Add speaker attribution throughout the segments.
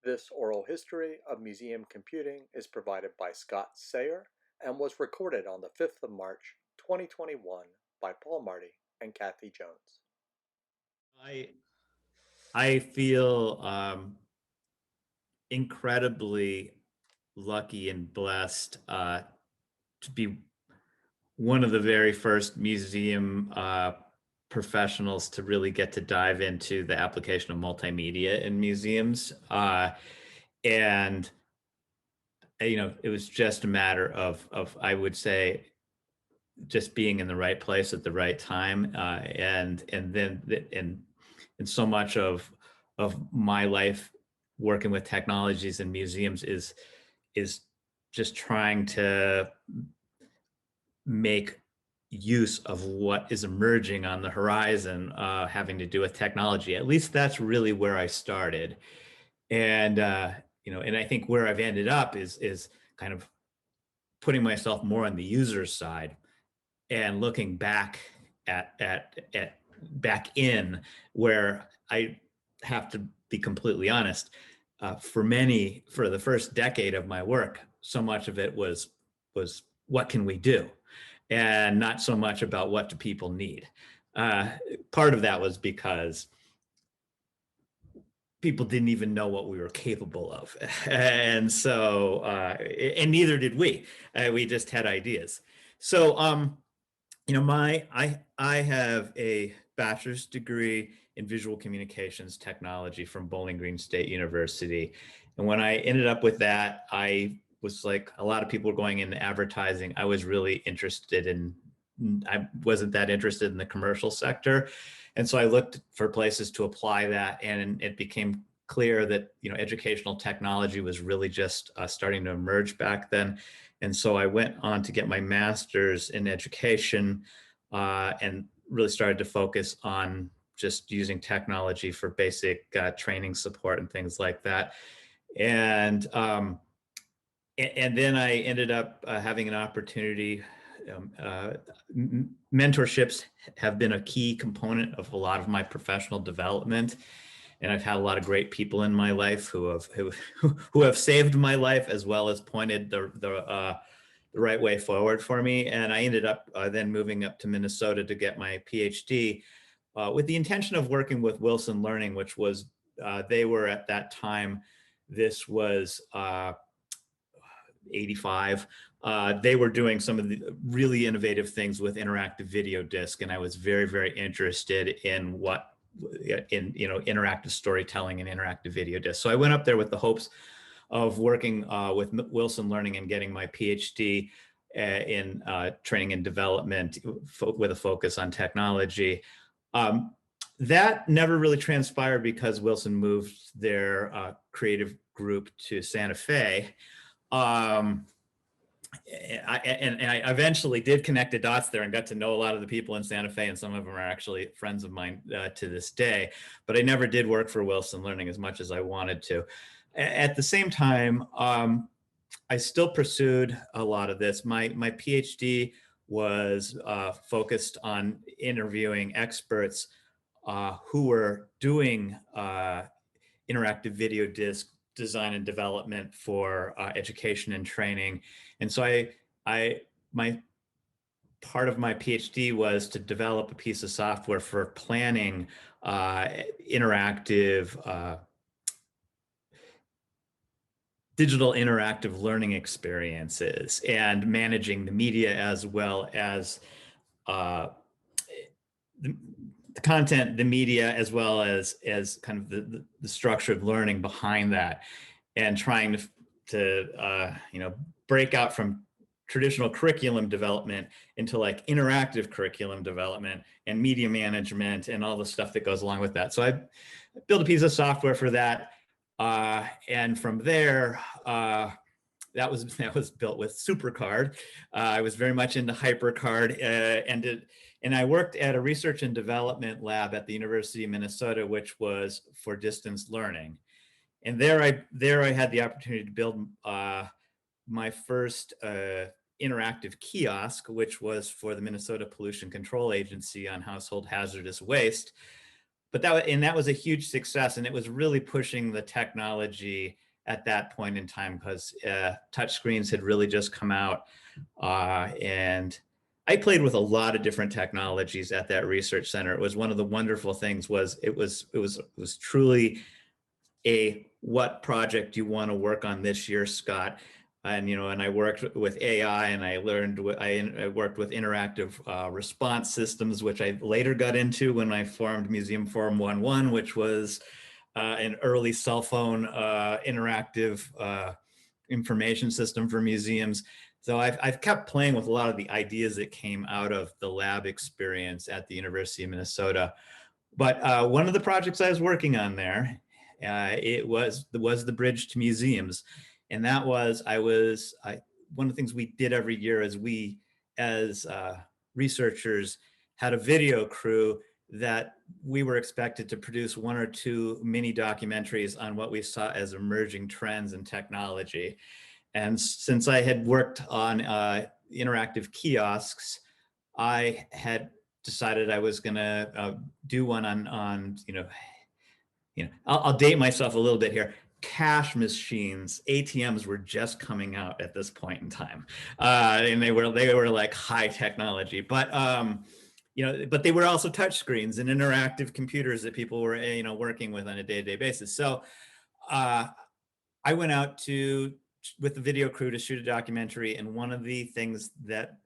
Speaker 1: This oral history of museum computing is provided by Scott Sayre and was recorded on the 5th of March, 2021 by Paul Marty and Kathy Jones.
Speaker 2: I I feel incredibly lucky and blessed to be one of the very first museum professionals to really get to dive into the application of multimedia in museums. And it was just a matter of I would say just being in the right place at the right time, and so much of my life working with technologies and museums is just trying to make use of what is emerging on the horizon, having to do with technology. At least that's really where I started, and I think where I've ended up is kind of putting myself more on the user side and looking back at back in where I have to be completely honest. For the first decade of my work, so much of it was what can we do, and not so much about what do people need. Uh, Part of that was because people didn't even know what we were capable of, and neither did we. We just had ideas. So I have a bachelor's degree in visual communications technology from Bowling Green State University. And when I ended up with that, I was like a lot of people were going into advertising. I wasn't that interested in the commercial sector. And so I looked for places to apply that. And it became clear that, educational technology was really just starting to emerge back then. And so I went on to get my master's in education, and really started to focus on just using technology for basic training support and things like that. And and then I ended up having an opportunity. Mentorships have been a key component of a lot of my professional development, and I've had a lot of great people in my life who have saved my life as well as pointed the right way forward for me. And I ended up then moving up to Minnesota to get my PhD, with the intention of working with Wilson Learning, which was they were at that time. This was 85. They were doing some of the really innovative things with interactive video disc, and I was very, very interested in interactive storytelling and interactive video disc. So I went up there with the hopes of working with Wilson Learning and getting my PhD in training and development with a focus on technology. That never really transpired because Wilson moved their creative group to Santa Fe. Um, I eventually did connect the dots there and got to know a lot of the people in Santa Fe, and some of them are actually friends of mine to this day. But I never did work for Wilson Learning as much as I wanted to. At the same time, I still pursued a lot of this. My PhD was focused on interviewing experts who were doing interactive video disc design and development for education and training. And so my part of my PhD was to develop a piece of software for planning interactive digital interactive learning experiences and managing the media as well as uh, the, the content, the media, as well as kind of the structured learning behind that, and trying to break out from traditional curriculum development into like interactive curriculum development and media management and all the stuff that goes along with that. So I built a piece of software for that, and from there, that was built with SuperCard. I was very much into HyperCard, and I worked at a research and development lab at the University of Minnesota, which was for distance learning. And there I had the opportunity to build my first interactive kiosk, which was for the Minnesota Pollution Control Agency on household hazardous waste. but that was a huge success, and it was really pushing the technology at that point in time, because touch screens had really just come out, and I played with a lot of different technologies at that research center. It was one of the wonderful things, was it was truly a what project you want to work on this year, Scott. And and I worked with AI, and I worked with interactive response systems, which I later got into when I formed Museum Forum 11, which was an early cell phone interactive information system for museums. So I've kept playing with a lot of the ideas that came out of the lab experience at the University of Minnesota. But one of the projects I was working on there, it was the bridge to museums, and that was one of the things we did every year is we, as researchers, had a video crew that we were expected to produce one or two mini documentaries on what we saw as emerging trends in technology. And since I had worked on interactive kiosks, I had decided I was going to do one on I'll date myself a little bit here. Cash machines, ATMs were just coming out at this point in time, and they were like high technology, but they were also touch screens and interactive computers that people were working with on a day-to-day basis. So uh, I went out with the video crew to shoot a documentary, and one of the things that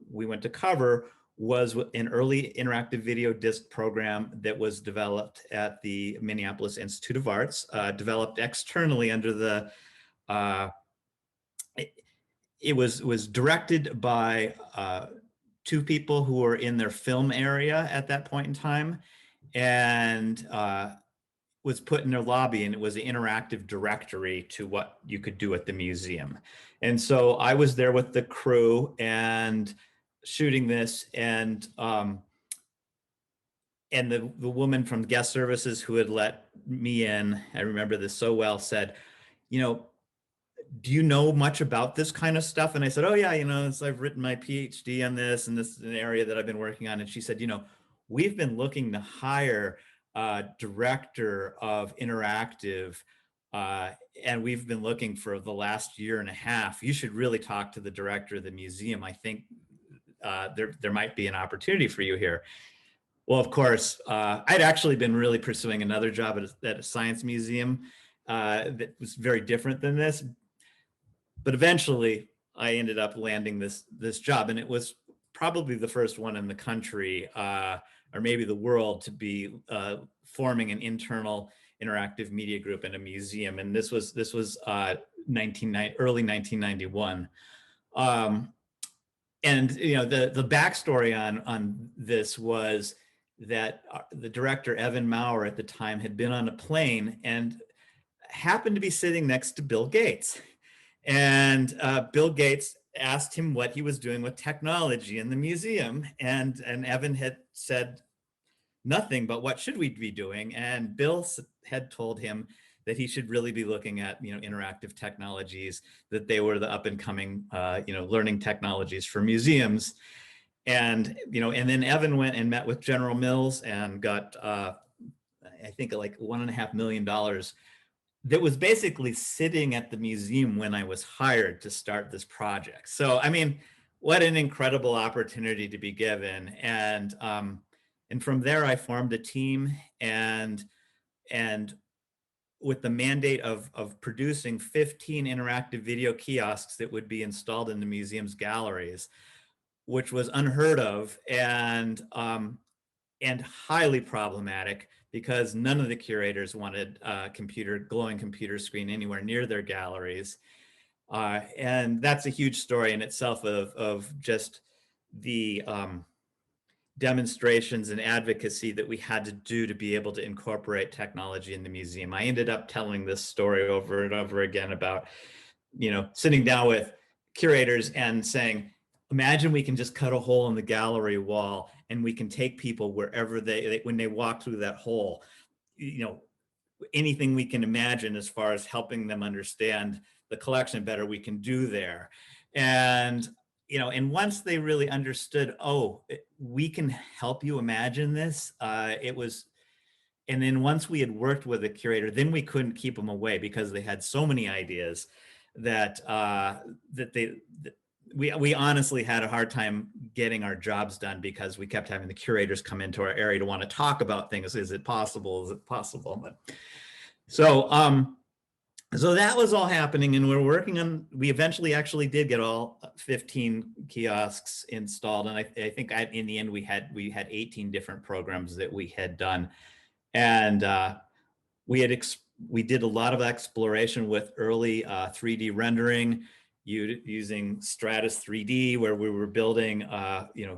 Speaker 2: we went to cover was an early interactive video disc program that was developed at the Minneapolis Institute of Arts, developed externally under the. It, it was directed by two people who were in their film area at that point in time, and was put in their lobby, and it was an interactive directory to what you could do at the museum. And so I was there with the crew and shooting this, and the woman from guest services who had let me in, I remember this so well, said, do you know much about this kind of stuff? And I said, oh yeah, I've written my PhD on this, and this is an area that I've been working on. And she said, we've been looking to hire a director of interactive, and we've been looking for the last year and a half. You should really talk to the director of the museum. I think there might be an opportunity for you here. Well, of course, I'd actually been really pursuing another job at a science museum that was very different than this. But eventually, I ended up landing this job, and it was probably the first one in the country, or maybe the world, to be forming an internal interactive media group in a museum. And this was early 1991. And the backstory on this was that the director, Evan Maurer, at the time had been on a plane and happened to be sitting next to Bill Gates. And Bill Gates asked him what he was doing with technology in the museum. And Evan had said nothing but, what should we be doing? And Bill had told him that he should really be looking at interactive technologies, that they were the up and coming learning technologies for museums. And and then Evan went and met with General Mills and got I think like $1.5 million that was basically sitting at the museum when I was hired to start this project. So I mean, what an incredible opportunity to be given. And from there I formed a team, and with the mandate of producing 15 interactive video kiosks that would be installed in the museum's galleries, which was unheard of, and highly problematic, because none of the curators wanted a glowing computer screen anywhere near their galleries. And that's a huge story in itself of just the demonstrations and advocacy that we had to do to be able to incorporate technology in the museum. I ended up telling this story over and over again about, sitting down with curators and saying, imagine we can just cut a hole in the gallery wall, and we can take people wherever when they walk through that hole, anything we can imagine as far as helping them understand the collection better, we can do there. And and once they really understood, we can help you imagine this, it was And then once we had worked with a curator, then we couldn't keep them away because they had so many ideas that that they that we honestly had a hard time getting our jobs done because we kept having the curators come into our area to want to talk about things. Is it possible? Is it possible? But so so that was all happening, and we're working on. We eventually actually did get all 15 kiosks installed, and I think in the end we had 18 different programs that we had done, and we had we did a lot of exploration with early 3D rendering using Stratus 3D, where we were building,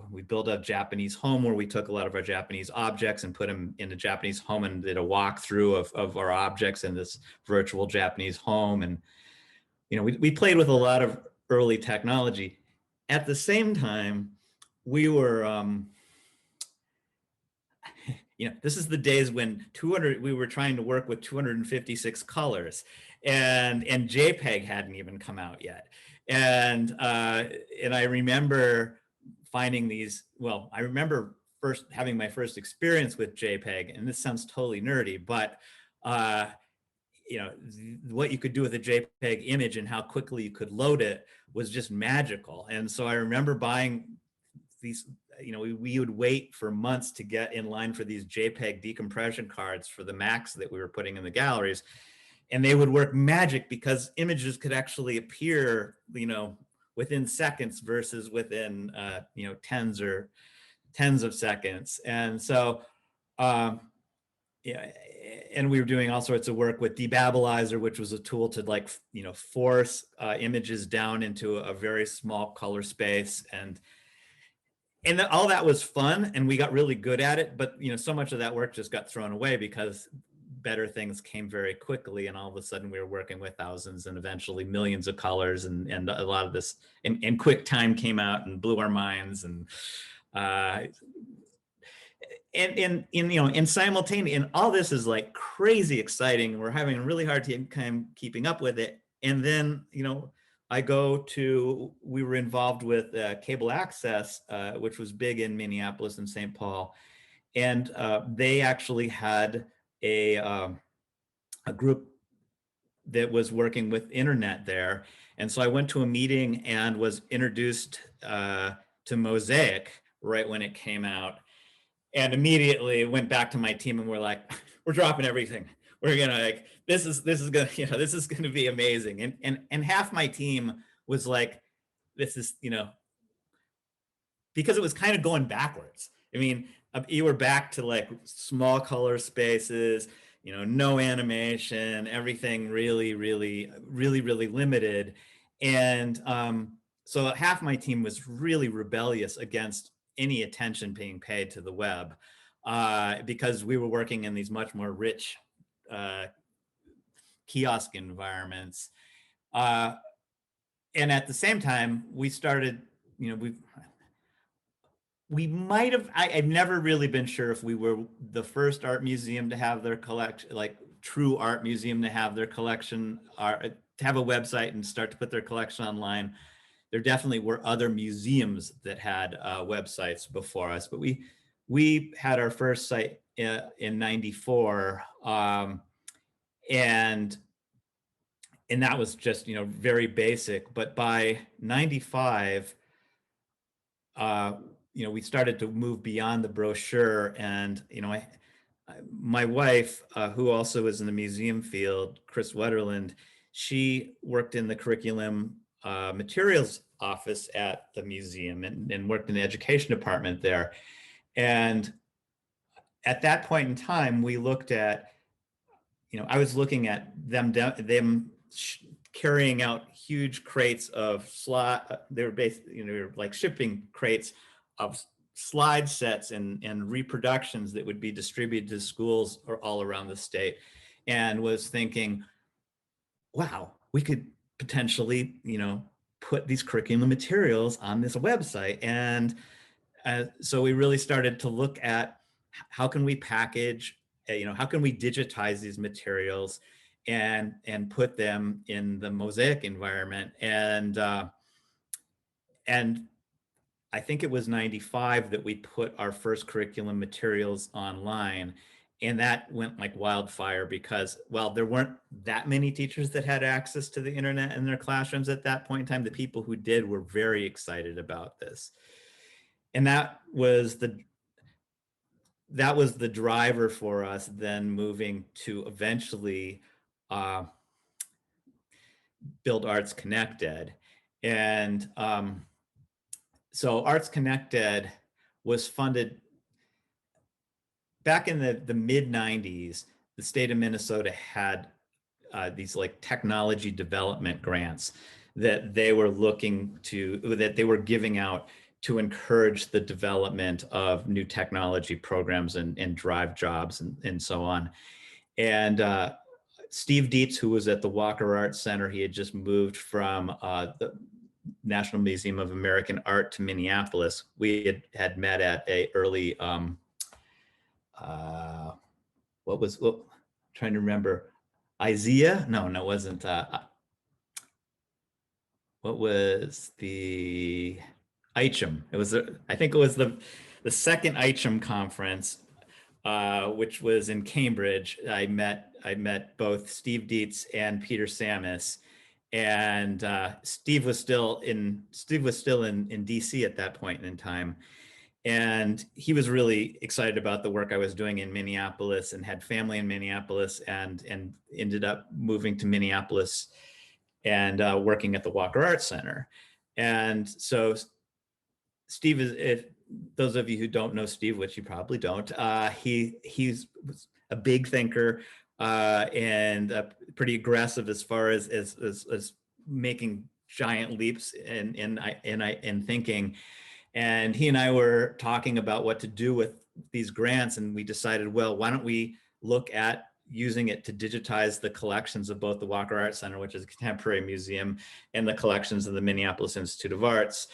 Speaker 2: we built a Japanese home where we took a lot of our Japanese objects and put them in a Japanese home and did a walkthrough of our objects in this virtual Japanese home. And, we played with a lot of early technology. At the same time, we were, this is the days when we were trying to work with 256 colors, and JPEG hadn't even come out yet. And I remember finding these. Well, I remember first having my first experience with JPEG, and this sounds totally nerdy, but what you could do with a JPEG image and how quickly you could load it was just magical. And so I remember buying these, we would wait for months to get in line for these JPEG decompression cards for the Macs that we were putting in the galleries. And they would work magic because images could actually appear, within seconds versus within, tens of seconds. And so, yeah, and we were doing all sorts of work with Debabbilizer, which was a tool to force images down into a very small color space. And all that was fun, and we got really good at it, but so much of that work just got thrown away because better things came very quickly, and all of a sudden we were working with thousands and eventually millions of colors, and a lot of this in QuickTime came out and blew our minds. And simultaneously, and all this is like crazy exciting. We're having a really hard time keeping up with it. And then, we were involved with cable access, which was big in Minneapolis and St. Paul. And they actually had a group that was working with internet there. And so I went to a meeting and was introduced to Mosaic right when it came out. And immediately went back to my team and we're like, we're dropping everything. We're gonna this is gonna be amazing. And half my team was like, this is, because it was kind of going backwards. I mean, you were back to like small color spaces, no animation, everything really, really, really, really limited. And so half my team was really rebellious against any attention being paid to the web, because we were working in these much more rich kiosk environments. And at the same time, we started, we might have, I've never really been sure if we were the first art museum to have their collection, like true art museum to have their collection, to have a website and start to put their collection online. There definitely were other museums that had websites before us, but we had our first site in '94, and that was just very basic. But by '95, we started to move beyond the brochure, and my wife, who also is in the museum field, Chris Wetterland, she worked in the curriculum materials office at the museum and worked in the education department there. And at that point in time, we looked at, I was looking at them carrying out huge crates of they were basically, they were like shipping crates of slide sets and reproductions that would be distributed to schools all around the state, and was thinking, wow, we could potentially, put these curriculum materials on this website. And so we really started to look at how can we package, how can we digitize these materials and put them in the Mosaic environment. And I think it was '95 that we put our first curriculum materials online. And that went like wildfire because, well, there weren't that many teachers that had access to the internet in their classrooms at that point in time. The people who did were very excited about this. And that was the driver for us then moving to eventually uh, build Arts Connected. And so Arts Connected was funded back in the mid 90s. The state of Minnesota had these like technology development grants that they were giving out to encourage the development of new technology programs and drive jobs and so on. And Steve Dietz, who was at the Walker Arts Center, he had just moved from the National Museum of American Art to Minneapolis. We had met at a early trying to remember, Isaiah? No, it wasn't. What was the ICHM? I think it was the second ICHM conference, which was in Cambridge. I met both Steve Dietz and Peter Samus, and Steve was still in DC at that point in time. And he was really excited about the work I was doing in Minneapolis and had family in Minneapolis, and ended up moving to Minneapolis and working at the Walker Arts Center. And so Steve is, if those of you who don't know Steve, which you probably don't, he's a big thinker and pretty aggressive as far as making giant leaps in thinking. And he and I were talking about what to do with these grants, and we decided, well, why don't we look at using it to digitize the collections of both the Walker Arts Center, which is a contemporary museum, and the collections of the Minneapolis Institute of Arts.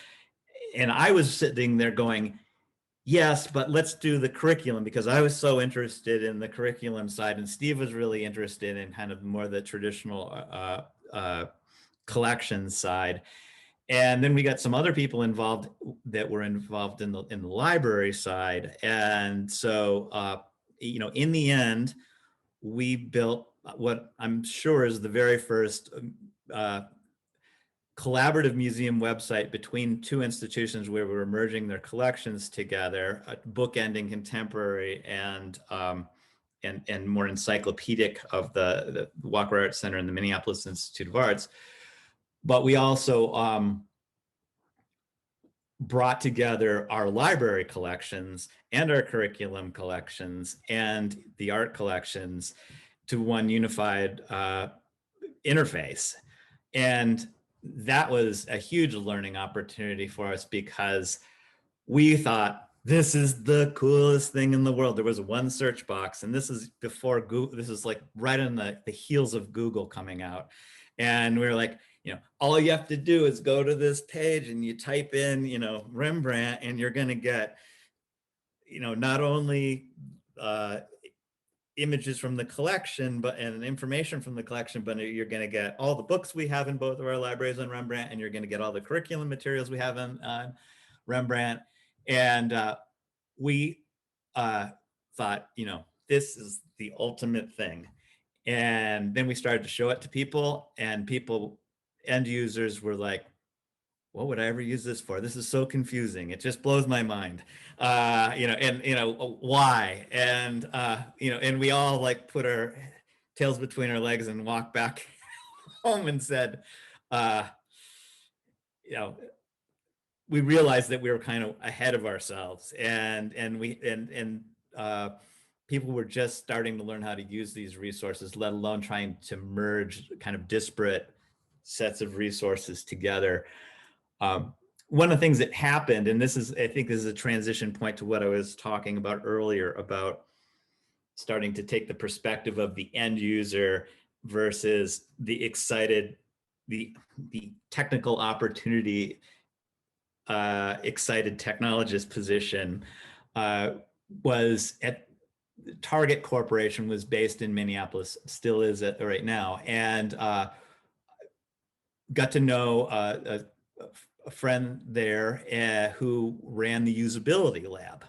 Speaker 2: And I was sitting there going, yes, but let's do the curriculum, because I was so interested in the curriculum side, and Steve was really interested in kind of more the traditional collections side. And then we got some other people involved that were involved in the library side. And so, in the end, we built what I'm sure is the very first collaborative museum website between two institutions where we were merging their collections together, bookending contemporary and more encyclopedic of the Walker Arts Center and the Minneapolis Institute of Arts. But we also brought together our library collections and our curriculum collections and the art collections to one unified interface. And that was a huge learning opportunity for us, because we thought, this is the coolest thing in the world. There was one search box, and this is before Google. This is like right on the heels of Google coming out. And we were like, all you have to do is go to this page and you type in, Rembrandt, and you're going to get, not only images from the collection, and information from the collection, but you're going to get all the books we have in both of our libraries on Rembrandt, and you're going to get all the curriculum materials we have on Rembrandt. And we thought, this is the ultimate thing. And then we started to show it to people, and end users were like, what would I ever use this for? This is so confusing. It just blows my mind. Why? And, and we all like put our tails between our legs and walked back home and said, we realized that we were kind of ahead of ourselves, and people were just starting to learn how to use these resources, let alone trying to merge kind of disparate sets of resources together. One of the things that happened, and I think this is a transition point to what I was talking about earlier, about starting to take the perspective of the end user versus the technical opportunity, excited technologist position, was at Target Corporation, was based in Minneapolis, still is right now, and got to know a friend there who ran the usability lab.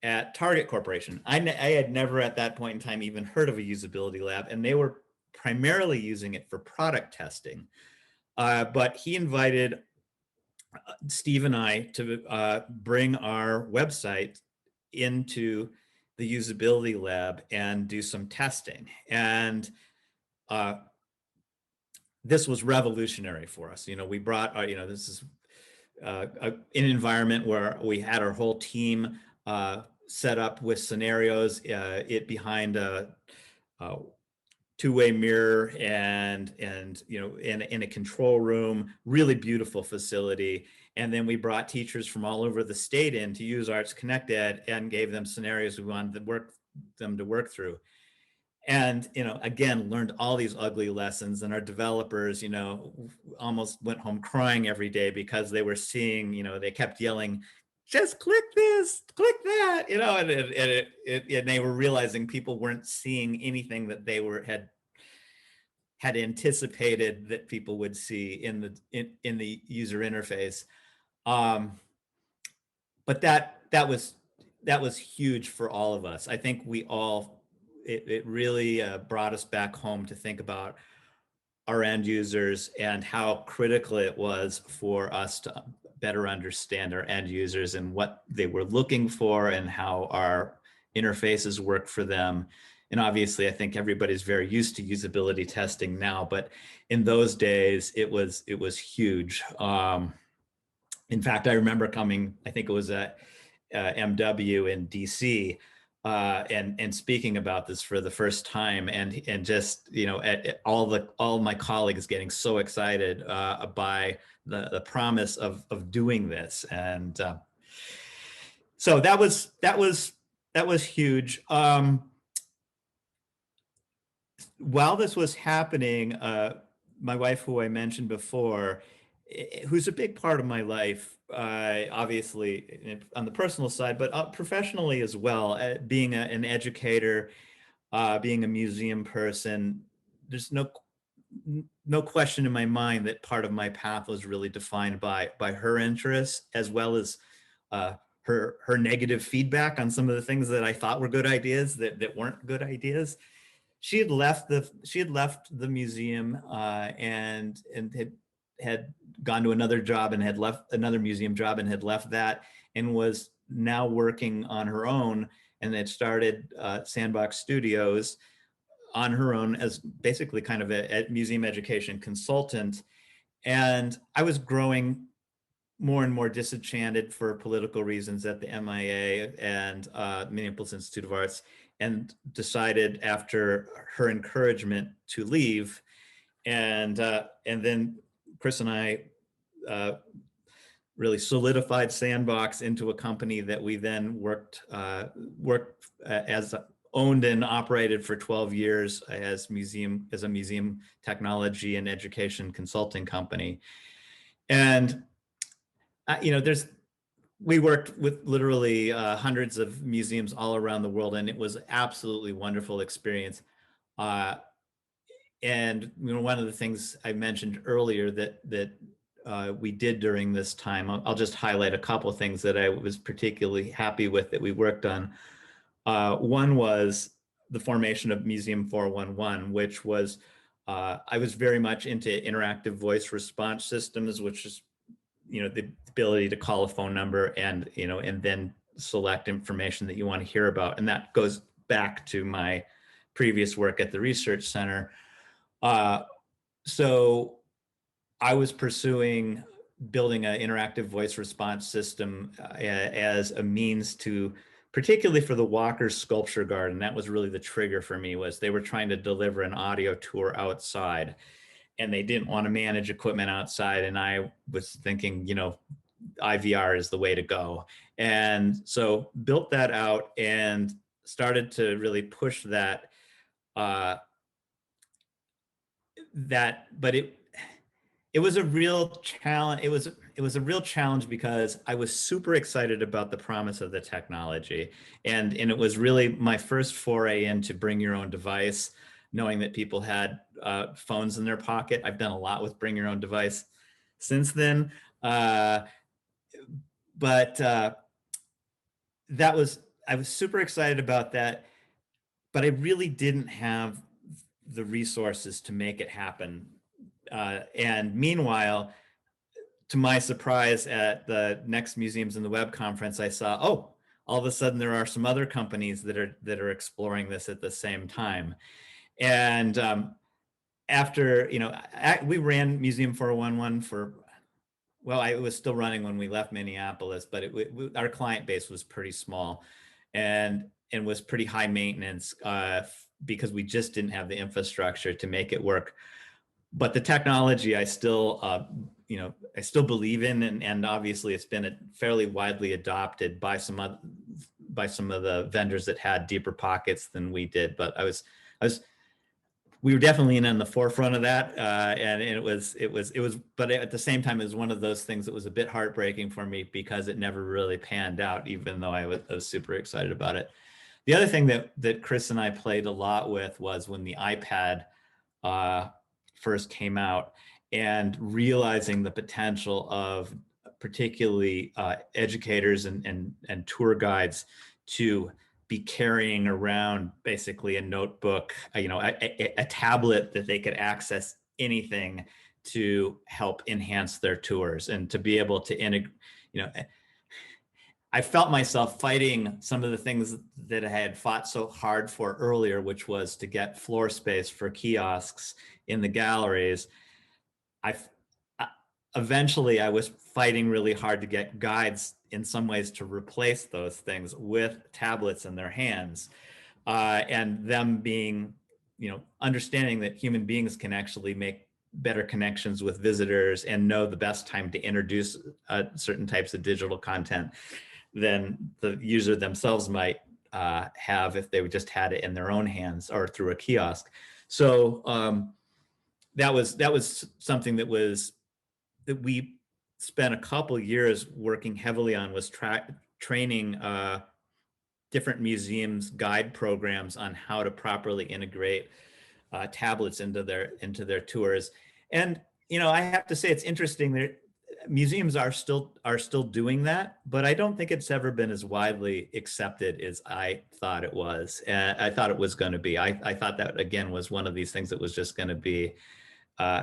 Speaker 2: at Target Corporation. I had never at that point in time even heard of a usability lab, and they were primarily using it for product testing. But he invited Steve and I to bring our website into the usability lab and do some testing. And this was revolutionary for us. We brought, this is an environment where we had our whole team set up with scenarios, it behind a two-way mirror and in a control room, really beautiful facility. And then we brought teachers from all over the state in to use Arts Connect Ed and gave them scenarios we wanted them to work through. And again, learned all these ugly lessons, and our developers almost went home crying every day because they were seeing, they kept yelling, just click this, click that, and they were realizing people weren't seeing anything that they had anticipated that people would see in the user interface. But that was huge for all of us. I think it really brought us back home to think about our end users and how critical it was for us to better understand our end users and what they were looking for and how our interfaces work for them. And obviously, I think everybody's very used to usability testing now, but in those days, it was huge. In fact, I remember I think it was at MW in DC, and speaking about this for the first time, and just at all my colleagues getting so excited by the promise of doing this, and so that was huge. While this was happening, my wife, who I mentioned before, who's a big part of my life, obviously on the personal side, but professionally as well, being an educator, being a museum person, there's no question in my mind that part of my path was really defined by her interests, as well as her negative feedback on some of the things that I thought were good ideas that weren't good ideas. She had left the museum and had gone to another job and had left another museum job and had left that, and was now working on her own, and had started Sandbox Studios on her own as basically kind of a museum education consultant. And I was growing more and more disenchanted for political reasons at the MIA and Minneapolis Institute of Arts, and decided after her encouragement to leave. And then Chris and I really solidified Sandbox into a company that we then worked as owned and operated for 12 years as a museum technology and education consulting company. And we worked with literally hundreds of museums all around the world, and it was absolutely wonderful experience. And one of the things I mentioned earlier that we did during this time, I'll just highlight a couple of things that I was particularly happy with that we worked on. One was the formation of Museum 411, which was, I was very much into interactive voice response systems, which is, the ability to call a phone number and then select information that you want to hear about. And that goes back to my previous work at the research center. So I was pursuing building an interactive voice response system as a means to, particularly for the Walker Sculpture Garden, that was really the trigger for me, was they were trying to deliver an audio tour outside, and they didn't want to manage equipment outside. And I was thinking, IVR is the way to go. And so built that out and started to really push that, but it was a real challenge. It was a real challenge because I was super excited about the promise of the technology. And it was really my first foray into bring your own device, knowing that people had phones in their pocket. I've done a lot with bring your own device since then. But that was I was super excited about that, but I really didn't have the resources to make it happen. And meanwhile, to my surprise, at the next Museums in the Web conference, I saw, oh, all of a sudden there are some other companies that are exploring this at the same time. And after, we ran Museum 411 for, well, it was still running when we left Minneapolis, but our client base was pretty small, and was pretty high maintenance, because we just didn't have the infrastructure to make it work. But the technology, I still believe in, and obviously it's been fairly widely adopted by some of the vendors that had deeper pockets than we did. But we were definitely in on the forefront of that, and it was. But at the same time, it was one of those things that was a bit heartbreaking for me because it never really panned out, even though I was super excited about it. The other thing that Chris and I played a lot with was when the iPad uh, first came out, and realizing the potential of particularly educators and tour guides to be carrying around basically a notebook, a tablet that they could access anything to help enhance their tours, and to be able to integrate, I felt myself fighting some of the things that I had fought so hard for earlier, which was to get floor space for kiosks in the galleries. I Eventually I was fighting really hard to get guides in some ways to replace those things with tablets in their hands, and them being, understanding that human beings can actually make better connections with visitors and know the best time to introduce certain types of digital content than the user themselves might have if they just had it in their own hands or through a kiosk. So that was something that we spent a couple years working heavily on, was training different museums guide programs on how to properly integrate tablets into their tours. And I have to say, it's interesting that museums are still doing that, but I don't think it's ever been as widely accepted as I thought it was. I thought it was going to be. I thought that, again, was one of these things that was just going to be uh,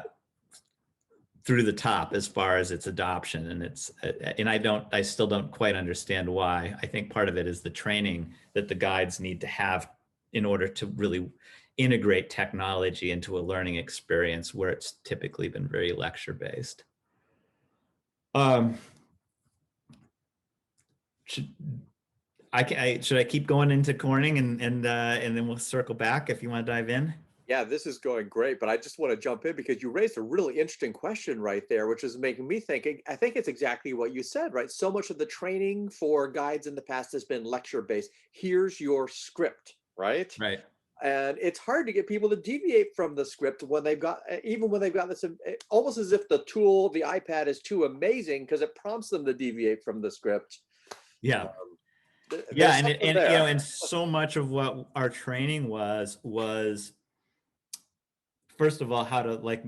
Speaker 2: through the top as far as its adoption. And I still don't quite understand why. I think part of it is the training that the guides need to have in order to really integrate technology into a learning experience where it's typically been very lecture based. Should should I keep going into Corning, and then we'll circle back if you want to dive in?
Speaker 1: Yeah, this is going great, but I just want to jump in because you raised a really interesting question right there, which is making me think. I think it's exactly what you said, right? So much of the training for guides in the past has been lecture based. Here's your script, right?
Speaker 2: Right.
Speaker 1: And it's hard to get people to deviate from the script when they've got, even when they've got this, almost as if the tool, the iPad, is too amazing because it prompts them to deviate from the script.
Speaker 2: Yeah. Yeah,
Speaker 1: There's something
Speaker 2: and
Speaker 1: there.
Speaker 2: and so much of what our training was first of all how to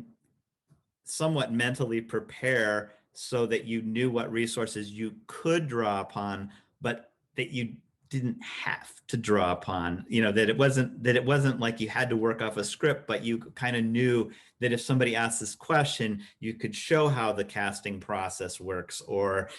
Speaker 2: somewhat mentally prepare so that you knew what resources you could draw upon, but that you didn't have to draw upon. That it wasn't like you had to work off a script, but you kind of knew that if somebody asked this question, you could show how the casting process works, or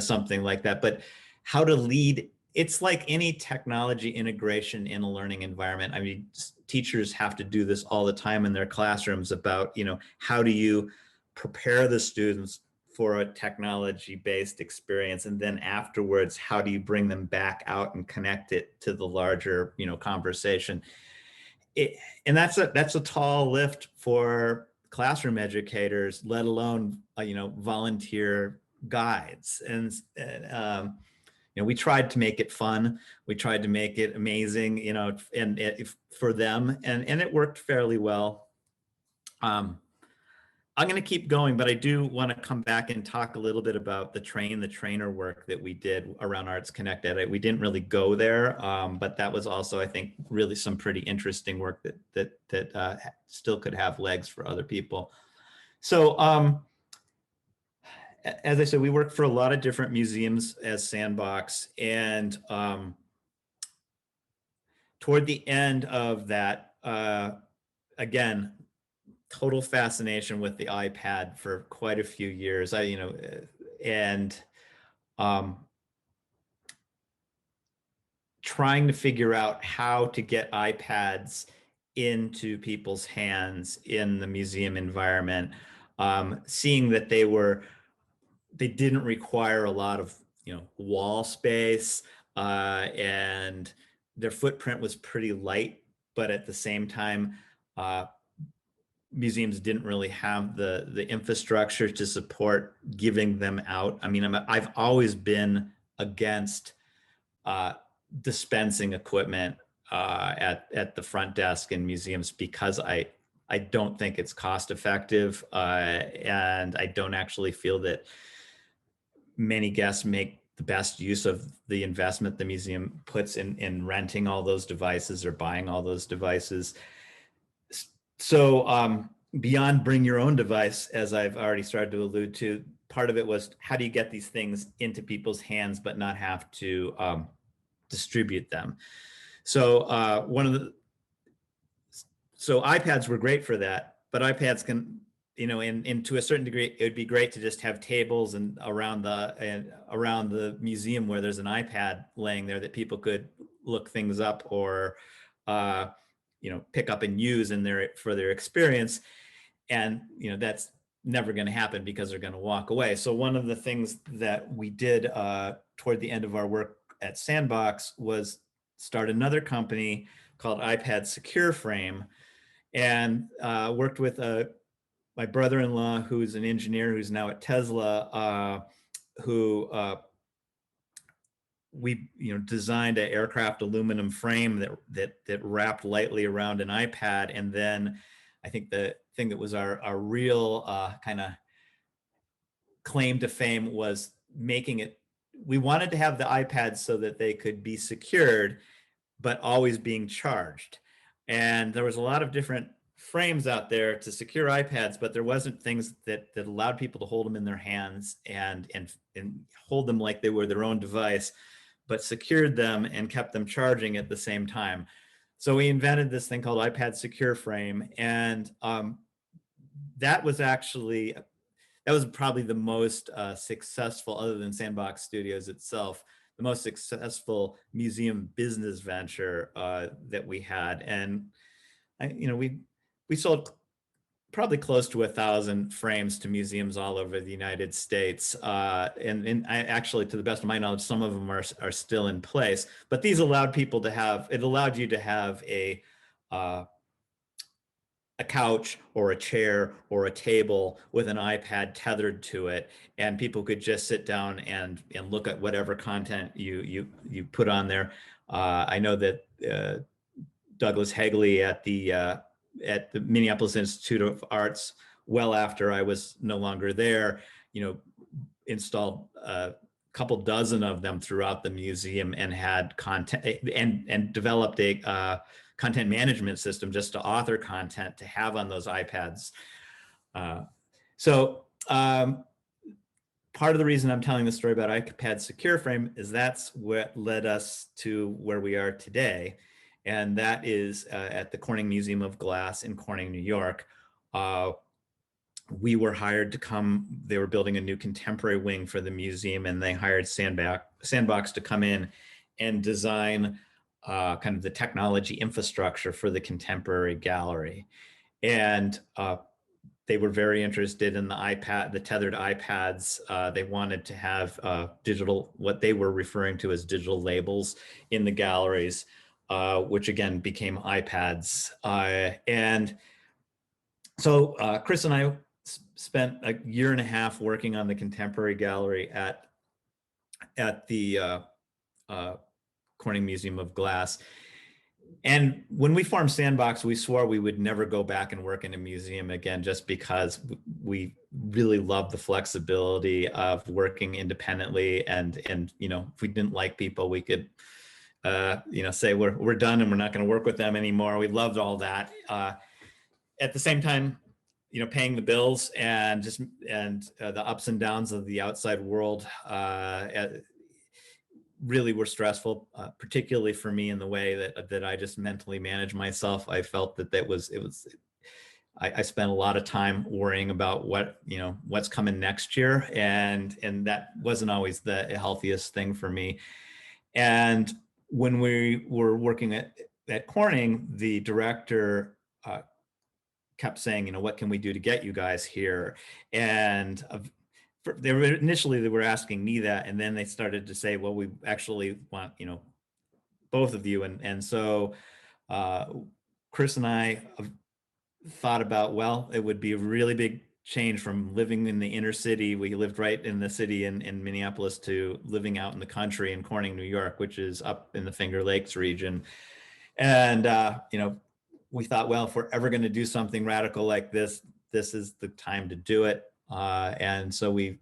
Speaker 2: something like that. But how to lead, it's like any technology integration in a learning environment. I mean, teachers have to do this all the time in their classrooms about, how do you prepare the students for a technology-based experience, and then afterwards, how do you bring them back out and connect it to the larger, conversation? And that's a tall lift for classroom educators, let alone volunteer guides. And we tried to make it fun. We tried to make it amazing, and for them, and it worked fairly well. I'm going to keep going, but I do want to come back and talk a little bit about the trainer work that we did around Arts Connected. We didn't really go there, but that was also, I think, really some pretty interesting work that still could have legs for other people. So, as I said, we work for a lot of different museums as Sandbox, and toward the end of that, again, total fascination with the iPad for quite a few years. And um, trying to figure out how to get iPads into people's hands in the museum environment, seeing that they didn't require a lot of wall space, and their footprint was pretty light, but at the same time, uh, museums didn't really have the infrastructure to support giving them out. I mean, I've always been against uh, dispensing equipment at the front desk in museums, because I don't think it's cost effective, and I don't actually feel that many guests make the best use of the investment the museum puts in renting all those devices or buying all those devices. So beyond bring your own device, as I've already started to allude to, part of it was, how do you get these things into people's hands but not have to distribute them? So so iPads were great for that, but iPads can, and to a certain degree, it would be great to just have tables and around the museum where there's an iPad laying there that people could look things up, or pick up and use for their experience. And that's never going to happen because they're going to walk away. So one of the things that we did toward the end of our work at Sandbox was start another company called iPad Secure Frame, and worked with my brother-in-law, who's an engineer who's now at Tesla, who we designed an aircraft aluminum frame that wrapped lightly around an iPad. And then I think the thing that was our real kind of claim to fame was making it. We wanted to have the iPads so that they could be secured, but always being charged. And there was a lot of different frames out there to secure iPads, but there wasn't things that allowed people to hold them in their hands and hold them like they were their own device, but secured them and kept them charging at the same time. So we invented this thing called iPad Secure Frame, and that was probably the most successful, other than Sandbox Studios itself, the most successful museum business venture that we had. And we sold probably close to 1,000 frames to museums all over the United States. And I actually, to the best of my knowledge, some of them are still in place. But these allowed you to have a couch or a chair or a table with an iPad tethered to it, and people could just sit down and look at whatever content you put on there. I know that Douglas Hagley at the Minneapolis Institute of Arts, well after I was no longer there, installed a couple dozen of them throughout the museum, and had content and developed a content management system just to author content to have on those iPads. So part of the reason I'm telling the story about iPad Secure Frame is that's what led us to where we are today. And that is at the Corning Museum of Glass in Corning, New York. We were hired to come. They were building a new contemporary wing for the museum, and they hired Sandbox to come in and design kind of the technology infrastructure for the contemporary gallery. And they were very interested in the tethered iPads. They wanted to have what they were referring to as digital labels in the galleries, which again became iPads. And so Chris and I spent a year and a half working on the contemporary gallery at the Corning Museum of Glass. And when we formed Sandbox, we swore we would never go back and work in a museum again, just because we really love the flexibility of working independently. And if we didn't like people, we could say we're done and we're not going to work with them anymore. We loved all that. At the same time, paying the bills and the ups and downs of the outside world, really were stressful, particularly for me in the way that I just mentally manage myself. I felt that I spent a lot of time worrying about what's coming next year, and that wasn't always the healthiest thing for me. And when we were working at Corning, the director kept saying, what can we do to get you guys here? And they were asking me that, and then they started to say, well, we actually want both of you, and so uh, Chris and I thought about, well, it would be a really big change from living in the inner city. We lived right in the city in Minneapolis, to living out in the country in Corning, New York, which is up in the Finger Lakes region. And we thought, well, if we're ever going to do something radical like this is the time to do it. And so we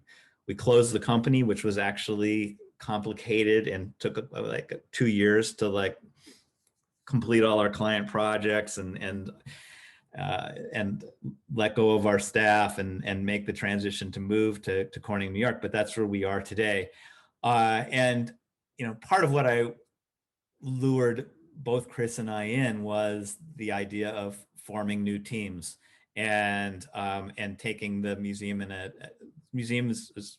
Speaker 2: closed the company, which was actually complicated and took like 2 years to like complete all our client projects and let go of our staff and make the transition to move to Corning, New York. But that's where we are today. And part of what I lured both Chris and I in was the idea of forming new teams and taking the museum museum is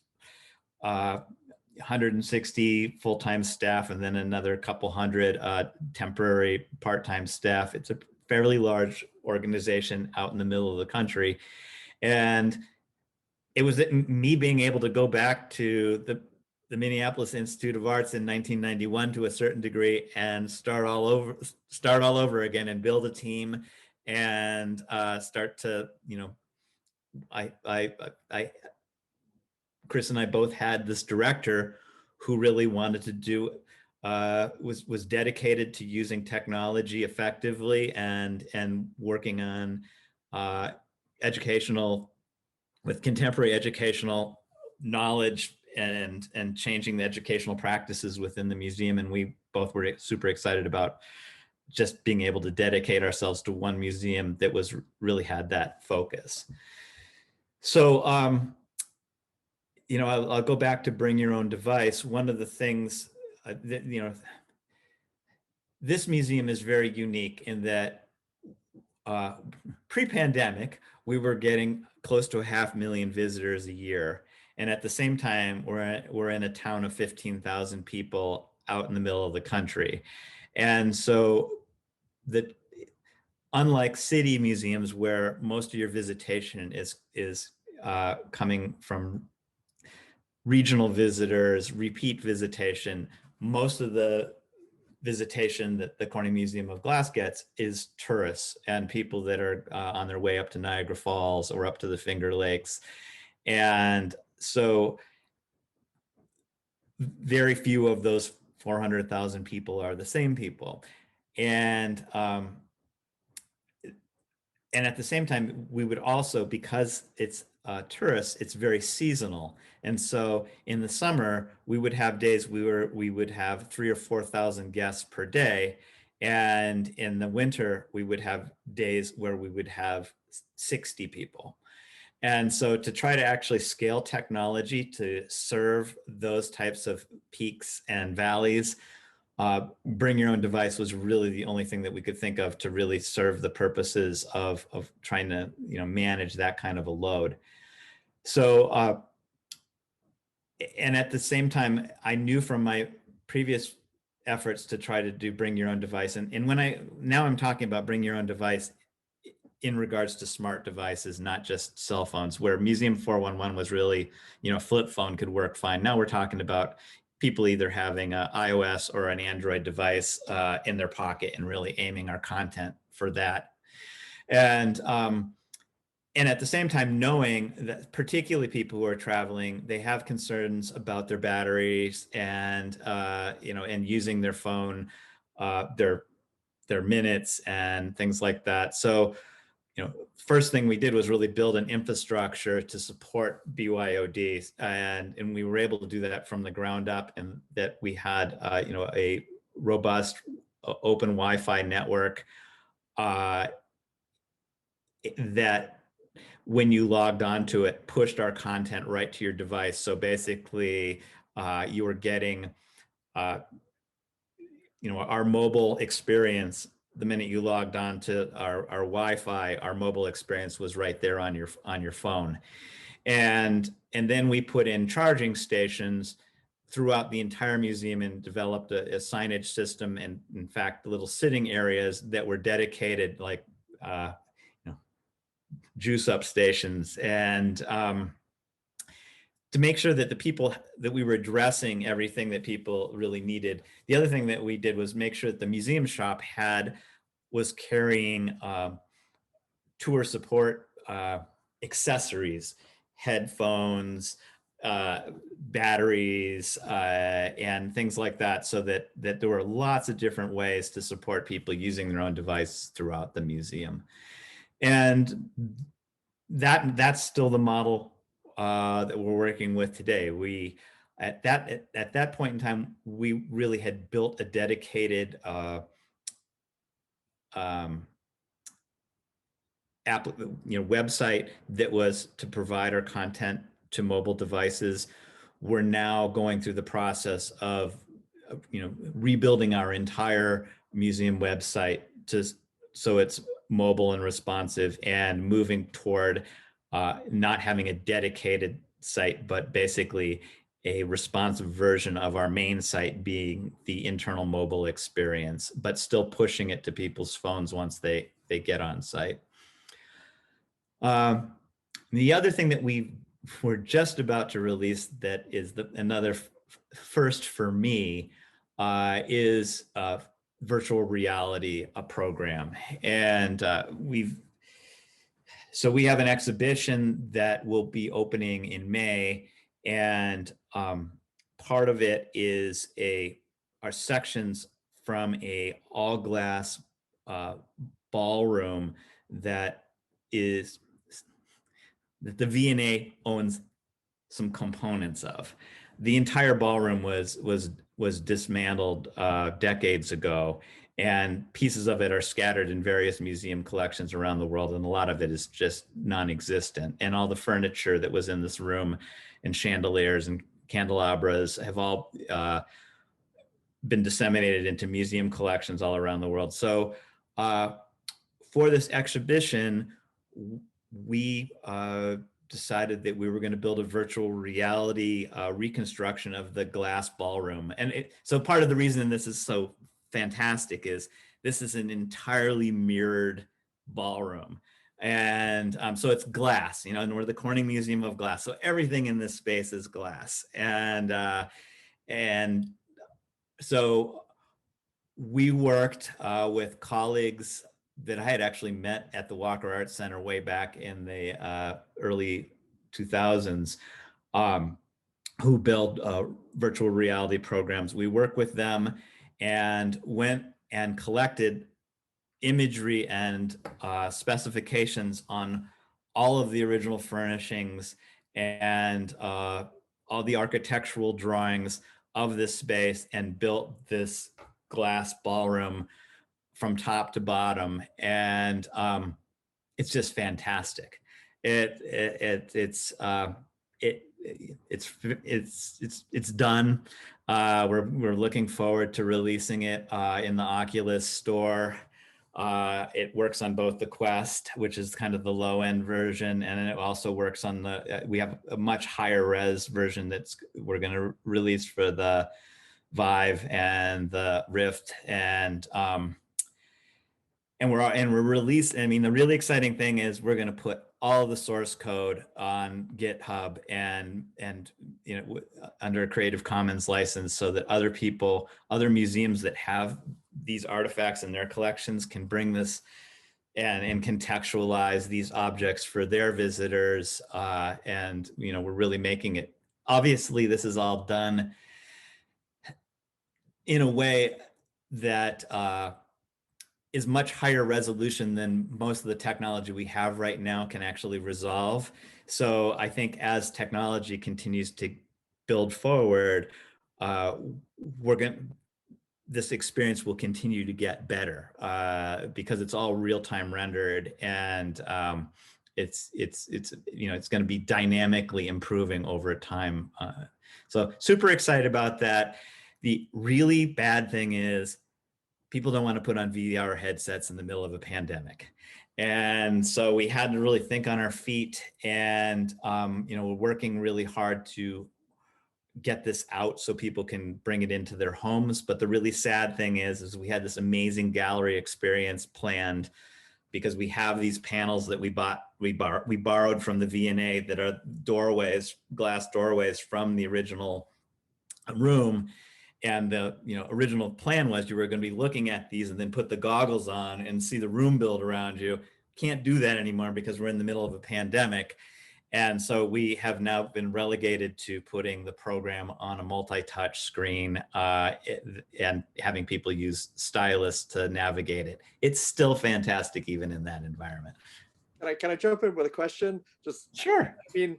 Speaker 2: 160 full-time staff, and then another couple hundred temporary part-time staff. It's a fairly large organization out in the middle of the country. And it was me being able to go back to the Minneapolis Institute of Arts in 1991 to a certain degree and start all over again and build a team and start to, I Chris and I both had this director who really wanted to do was dedicated to using technology effectively and working on educational with contemporary educational knowledge and changing the educational practices within the museum. And we both were super excited about just being able to dedicate ourselves to one museum that was really had that focus. So I'll go back to bring your own device. One of the things this museum is very unique in that pre-pandemic, we were getting close to 500,000 visitors a year. And at the same time, we're in a town of 15,000 people out in the middle of the country. And so unlike city museums where most of your visitation is coming from regional visitors, repeat visitation, most of the visitation that the Corning Museum of Glass gets is tourists and people that are on their way up to Niagara Falls or up to the Finger Lakes. And so very few of those 400,000 people are the same people. And at the same time, we would also, because it's tourists, it's very seasonal. And so in the summer, we would have days we would have 3,000 or 4,000 guests per day. And in the winter, we would have days where we would have 60 people. And so to try to actually scale technology to serve those types of peaks and valleys, bring your own device was really the only thing that we could think of to really serve the purposes of trying to manage that kind of a load. So and at the same time, I knew from my previous efforts to try to do bring your own device, and now I'm talking about bring your own device in regards to smart devices, not just cell phones, where Museum 411 was really, flip phone could work fine. Now we're talking about people either having an iOS or an Android device in their pocket and really aiming our content for that. And at the same time, knowing that particularly people who are traveling, they have concerns about their batteries and and using their phone, their minutes and things like that. So first thing we did was really build an infrastructure to support BYOD, and we were able to do that from the ground up, and that we had a robust open Wi-Fi network that when you logged onto it pushed our content right to your device. So basically you were getting uh, our mobile experience, the minute you logged on to our Wi-Fi, our mobile experience was right there on your phone. And then we put in charging stations throughout the entire museum and developed a signage system, and in fact little sitting areas that were dedicated, like you know, juice up stations, and to make sure that the people that we were addressing everything that people really needed. The other thing that we did was make sure that the museum shop was carrying tour support accessories, headphones, batteries, and things like that, so that there were lots of different ways to support people using their own device throughout the museum. And that's still the model that we're working with today. We at that point in time, we really had built a dedicated um, website that was to provide our content to mobile devices. We're now going through the process of rebuilding our entire museum website so it's mobile and responsive, and moving toward not having a dedicated site, but basically a responsive version of our main site being the internal mobile experience, but still pushing it to people's phones once they get on site. The other thing that we were just about to release that is another first for me is virtual reality, a program. And we have an exhibition that will be opening in May, and part of it is our sections from a all glass ballroom that the V&A owns some components of. The entire ballroom was dismantled decades ago, and pieces of it are scattered in various museum collections around the world, and a lot of it is just non-existent. And all the furniture that was in this room, and chandeliers and candelabras, have all been disseminated into museum collections all around the world. So for this exhibition, we decided that we were going to build a virtual reality reconstruction of the Glass Ballroom. And so part of the reason this is so fantastic is this is an entirely mirrored ballroom. And so it's glass, and we're the Corning Museum of Glass. So everything in this space is glass. And so we worked with colleagues that I had actually met at the Walker Arts Center way back in the early 2000s, who built virtual reality programs. We worked with them and went and collected imagery and specifications on all of the original furnishings and all the architectural drawings of this space, and built this glass ballroom from top to bottom. And it's just fantastic. It's done. We're looking forward to releasing it in the Oculus store. It works on both the Quest, which is kind of the low end version, and it also works on we have a much higher res version we're going to release for the Vive and the Rift, and we're releasing. I mean, the really exciting thing is we're going to put all the source code on GitHub and under a Creative Commons license, so that other museums that have these artifacts in their collections can bring this and contextualize these objects for their visitors. And we're really making it. Obviously, this is all done in a way that is much higher resolution than most of the technology we have right now can actually resolve. So I think as technology continues to build forward, this experience will continue to get better because it's all real-time rendered, and it's going to be dynamically improving over time. So super excited about that. The really bad thing is people don't want to put on VR headsets in the middle of a pandemic. And so we had to really think on our feet, and we're working really hard to get this out so people can bring it into their homes. But the really sad thing is we had this amazing gallery experience planned because we have these panels that we borrowed from the V&A that are doorways, glass doorways from the original room. And the original plan was you were going to be looking at these and then put the goggles on and see the room build around you. Can't do that anymore because we're in the middle of a pandemic. And so we have now been relegated to putting the program on a multi-touch screen and having people use stylus to navigate it. It's still fantastic even in that environment.
Speaker 1: Can I jump in with a question? Just
Speaker 2: Sure.
Speaker 1: I mean,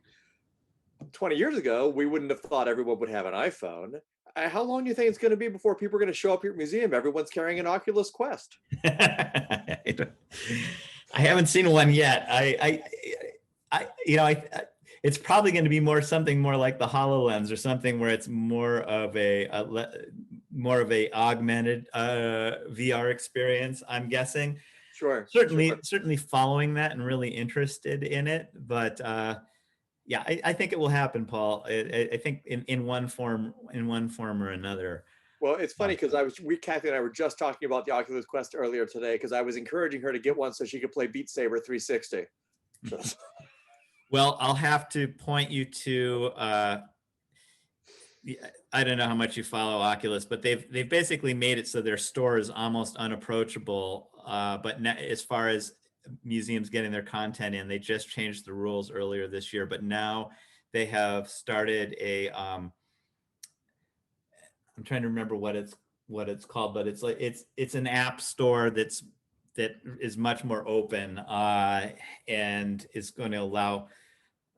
Speaker 1: 20 years ago, we wouldn't have thought everyone would have an iPhone. How long do you think it's going to be before people are going to show up at your museum? Everyone's carrying an Oculus Quest.
Speaker 2: I haven't seen one yet. It's probably going to be something more like the HoloLens or something where it's more of a augmented VR experience, I'm guessing.
Speaker 1: Sure.
Speaker 2: Certainly following that and really interested in it. But yeah, I think it will happen, Paul. I think in one form or another.
Speaker 1: Well, it's funny because Kathy and I were just talking about the Oculus Quest earlier today because I was encouraging her to get one so she could play Beat Saber 360.
Speaker 2: Well, I'll have to point you to, I don't know how much you follow Oculus, but they've basically made it so their store is almost unapproachable. But as far as museums getting their content in, they just changed the rules earlier this year. But now they have started I'm trying to remember what it's called, but it's an app store that is much more open and is going to allow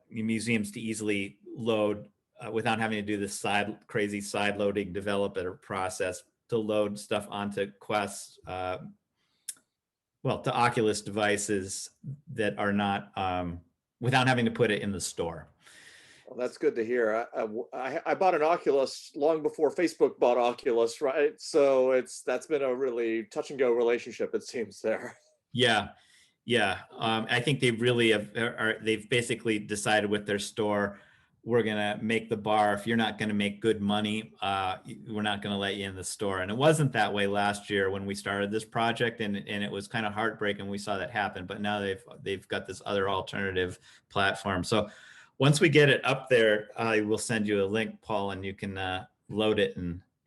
Speaker 2: museums to easily load without having to do this crazy side loading developer process to load stuff onto Quest, to Oculus devices that are not without having to put it in the store.
Speaker 1: Well, that's good to hear. I bought an Oculus long before Facebook bought Oculus, right? So that's been a really touch and go relationship, it seems there.
Speaker 2: Yeah. I think they really they've basically decided with their store, we're going to make the bar. If you're not going to make good money, we're not going to let you in the store. And it wasn't that way last year when we started this project, and it was kind of heartbreaking. We saw that happen, but now they've got this other alternative platform. So once we get it up there, I will send you a link, Paul, and you can load it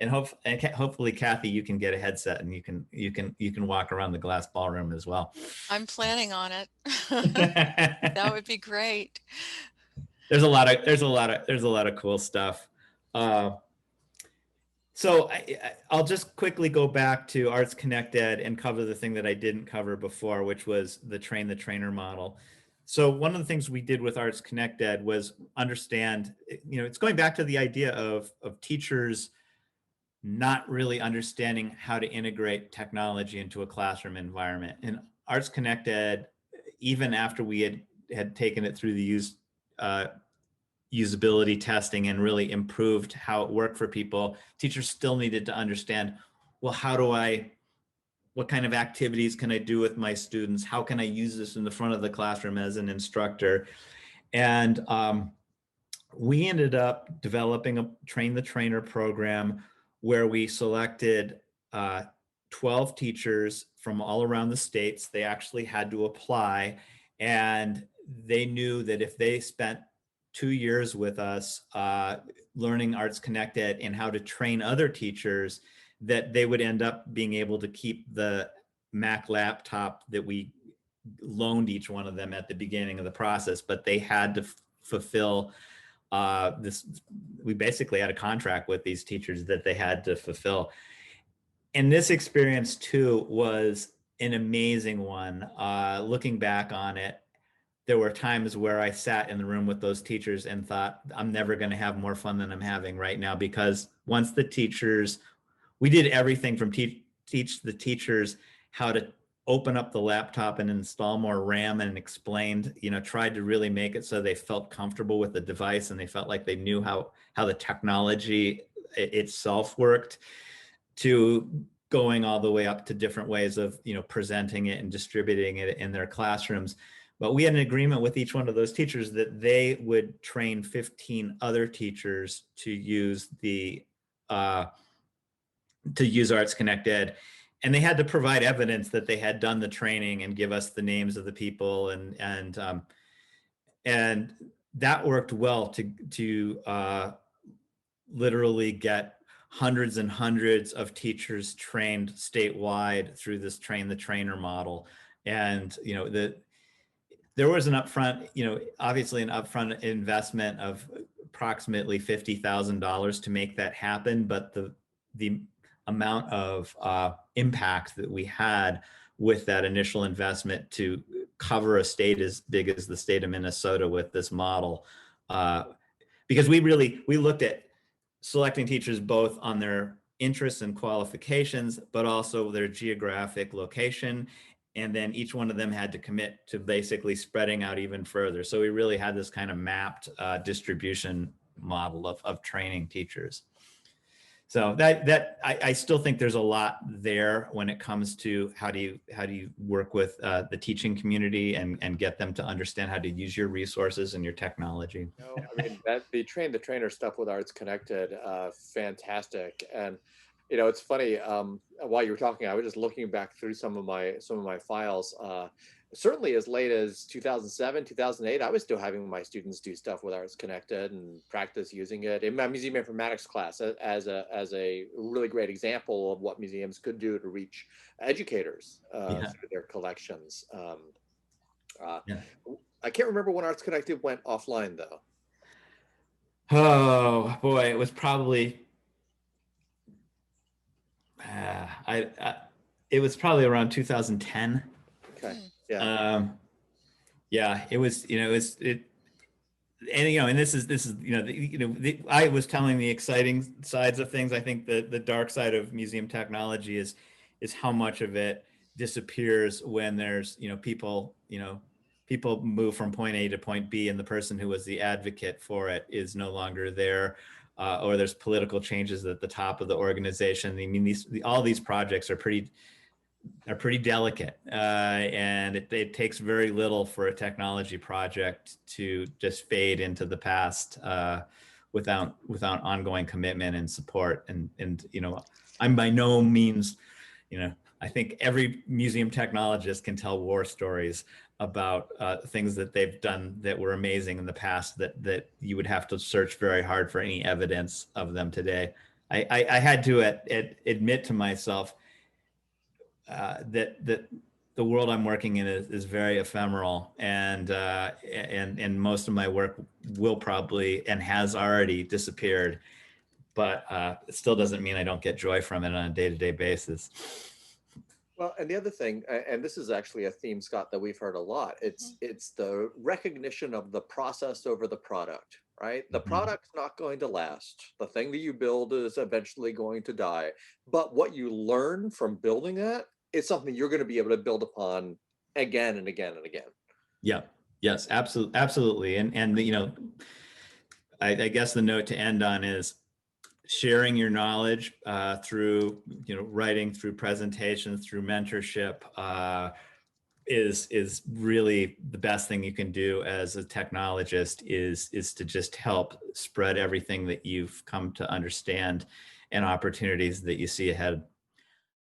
Speaker 2: and hopefully, Kathy, you can get a headset and you can walk around the Glass Ballroom as well.
Speaker 3: I'm planning on it. That would be great.
Speaker 2: There's a lot of cool stuff. So I'll just quickly go back to Arts Connected and cover the thing that I didn't cover before, which was the train the trainer model. So one of the things we did with Arts Connected was understand, it's going back to the idea of teachers not really understanding how to integrate technology into a classroom environment. And Arts Connected, even after we had taken it through the usability testing and really improved how it worked for people, teachers still needed to understand, well, what kind of activities can I do with my students? How can I use this in the front of the classroom as an instructor? And we ended up developing a Train the Trainer program where we selected 12 teachers from all around the states. They actually had to apply, and they knew that if they spent 2 years with us learning Arts Connected and how to train other teachers, that they would end up being able to keep the Mac laptop that we loaned each one of them at the beginning of the process, but they had to fulfill this. We basically had a contract with these teachers that they had to fulfill. And this experience too was an amazing one. Looking back on it, there were times where I sat in the room with those teachers and thought, I'm never going to have more fun than I'm having right now, because once the teachers, we did everything from teach the teachers how to open up the laptop and install more RAM, and explained, tried to really make it so they felt comfortable with the device and they felt like they knew how the technology itself worked, to going all the way up to different ways of, presenting it and distributing it in their classrooms. But we had an agreement with each one of those teachers that they would train 15 other teachers to use Arts Connect Ed. And they had to provide evidence that they had done the training and give us the names of the people, and that worked well to literally get hundreds and hundreds of teachers trained statewide through this train the trainer model. And there was an upfront, obviously an upfront investment of approximately $50,000 to make that happen, but the amount of impact that we had with that initial investment to cover a state as big as the state of Minnesota with this model, because we looked at selecting teachers both on their interests and qualifications, but also their geographic location. And then each one of them had to commit to basically spreading out even further. So we really had this kind of mapped distribution model of training teachers. So I still think there's a lot there when it comes to how do you work with the teaching community and get them to understand how to use your resources and your technology.
Speaker 1: I mean, the train the trainer stuff with Arts Connected, fantastic. And it's funny. While you were talking, I was just looking back through some of my files. Certainly as late as 2007, 2008, I was still having my students do stuff with Arts Connected and practice using it in my museum informatics class as a really great example of what museums could do to reach educators through their collections. I can't remember when Arts Connected went offline though.
Speaker 2: Oh boy, it was probably it was probably around 2010.
Speaker 1: Okay.
Speaker 2: Yeah. It was, and this is, I was telling the exciting sides of things. I think the dark side of museum technology is how much of it disappears when there's, people move from point A to point B and the person who was the advocate for it is no longer there. Or there's political changes at the top of the organization. I mean, all these projects are pretty delicate, and it takes very little for a technology project to just fade into the past without ongoing commitment and support. And I'm by no means, I think every museum technologist can tell war stories about things that they've done that were amazing in the past that you would have to search very hard for any evidence of them today. I had to admit to myself that the world I'm working in is very ephemeral, and most of my work will probably and has already disappeared, but it still doesn't mean I don't get joy from it on a day-to-day basis.
Speaker 1: Well, and the other thing, and this is actually a theme, Scott, that we've heard a lot. It's the recognition of the process over the product, right? The product's not going to last. The thing that you build is eventually going to die. But what you learn from building that is something you're going to be able to build upon again and again and again.
Speaker 2: Yeah. Yes, absolutely. And I guess the note to end on is sharing your knowledge through writing, through presentations, through mentorship is really the best thing you can do as a technologist is to just help spread everything that you've come to understand and opportunities that you see ahead